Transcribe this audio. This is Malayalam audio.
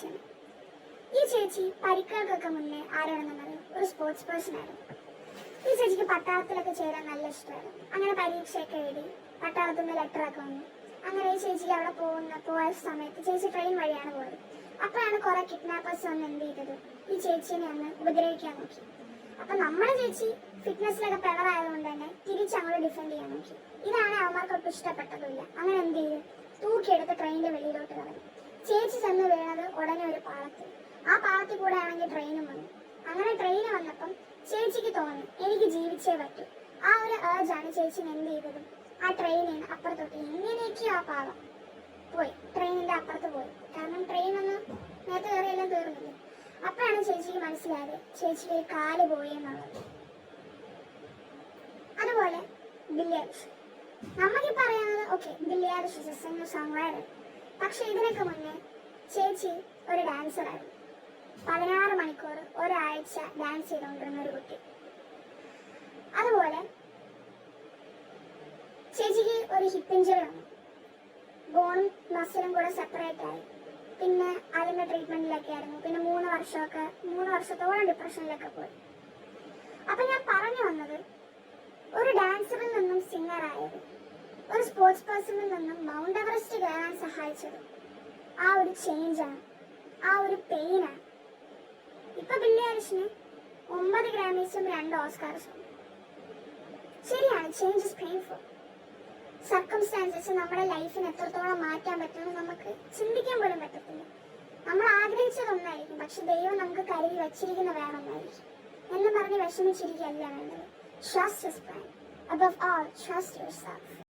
ചേച്ചിയാണ്. ഈ ചേച്ചി പരിക്കുകൾക്കൊക്കെ മുന്നേ ആരാണെന്നുള്ളത് ഒരു സ്പോർട്സ് പേഴ്സൺ ആയിരുന്നു. ഈ ചേച്ചിക്ക് പട്ടാളത്തിലൊക്കെ ചേരാൻ നല്ല ഇഷ്ടമായിരുന്നു. അങ്ങനെ പരീക്ഷയൊക്കെ എഴുതി പട്ടാളത്തിൽ നിന്ന് ലെറ്ററൊക്കെ വന്നു. അങ്ങനെ ഈ ചേച്ചിക്ക് അവിടെ പോയ സമയത്ത് ചേച്ചി ട്രെയിൻ വഴിയാണ് പോയത്. അപ്പോഴാണ് കുറെ കിഡ്നാപ്പേഴ്സ് വന്ന് എന്ത് ചെയ്തത്, ഈ ചേച്ചിനെ അന്ന് ഉപദ്രവിക്കാൻ നോക്കി. അപ്പൊ നമ്മുടെ ചേച്ചി ഫിറ്റ്നസ്സിലൊക്കെ പെവറായതുകൊണ്ട് തന്നെ തിരിച്ചങ്ങോട്ട് ഡിഫെൻഡ് ചെയ്യാൻ നോക്കി. ഇതാണ് അവന്മാർക്ക് ഒട്ടും ഇഷ്ടപ്പെട്ടതുമില്ല. അങ്ങനെ എന്ത് ചെയ്തു, തൂക്കിയെടുത്ത് ട്രെയിനിന്റെ വെളിയിലോട്ട് കളഞ്ഞു. ചേച്ചി ചെന്ന് വീണത് ഉടനെ ഒരു പാളത്തിൽ. ആ പാളത്തിൽ കൂടെ ആണെങ്കിൽ ട്രെയിനും വന്നു. അങ്ങനെ ട്രെയിൻ വന്നപ്പം ചേച്ചിക്ക് തോന്നി എനിക്ക് ജീവിച്ചേ പറ്റൂ. ആ ഒരു ഏർജാണ് ചേച്ചിനെ എന്ത് ചെയ്തത്, ആ ട്രെയിനിൽ അപ്പുറത്തോട്ട് എങ്ങനെയൊക്കെയോ ആ പാളം പോയി, ട്രെയിനിന്റെ അപ്പുറത്ത് പോയി. കാരണം ട്രെയിൻ ഒന്ന് നേരത്തെ കയറിയെല്ലാം തീർന്നില്ലേ. അപ്പോഴാണ് ചേച്ചിക്ക് മനസ്സിലായത് ചേച്ചിക്ക് കാല് പോയി എന്നുള്ളത്. അതുപോലെ ബില്ലി എലിഷ്, നമുക്ക് പറയുന്നത് okay Billy Eilish song writer, പക്ഷെ ഇതിനൊക്കെ മുന്നേ ചേച്ചി ഒരു ഡാൻസർ ആയിരുന്നു. 16 മണിക്കൂർ ഒരാഴ്ച ഡാൻസ് ചെയ്തുകൊണ്ടിരുന്ന ഒരു കുട്ടി. അതുപോലെ ചേച്ചിക്ക് ഒരു ഹിപ്പ് ഇഞ്ചറി വന്നു. ബോണും മസിലും കൂടെ സെപ്പറേറ്റ് ആയി. പിന്നെ അതിന്റെ ട്രീറ്റ്മെന്റിലൊക്കെ ആയിരുന്നു. പിന്നെ 3 വർഷത്തോളം ഡിപ്രഷനിലൊക്കെ പോയി. അപ്പൊ ഞാൻ പറഞ്ഞു വന്നത്, ഒരു ഡാൻസറിൽ നിന്നും സിംഗർ ആയത്, ഒരു സ്പോർട്സ് പേഴ്സണിൽ നിന്നും മൗണ്ട് എവറസ്റ്റ് കയറാൻ സഹായിച്ചത് ആ ഒരു ചേഞ്ചാണ്, ആ ഒരു പെയിനാണ്. ഇപ്പൊ ബില്ലി എലിഷിന് 9 ഗ്രാമീസും 2 ഓസ്കാർസും. ശരിയാണ്, ചേഞ്ച് ഇസ് പെയിൻഫുൾ. സർക്കംസ്റ്റാൻസസ് നമ്മുടെ ലൈഫിന് എത്രത്തോളം മാറ്റാൻ പറ്റുമെന്ന് നമുക്ക് ചിന്തിക്കാൻ പോലും പറ്റത്തില്ല. നമ്മൾ ആഗ്രഹിച്ചതൊന്നായിരിക്കും, പക്ഷെ ദൈവം നമുക്ക് കരുതി വച്ചിരിക്കുന്ന വേറൊന്നായിരിക്കും എന്ന് പറഞ്ഞ് വിഷമിച്ചിരിക്കുകയല്ല വേണ്ടത്. Trust His plan. Above all, trust yourself.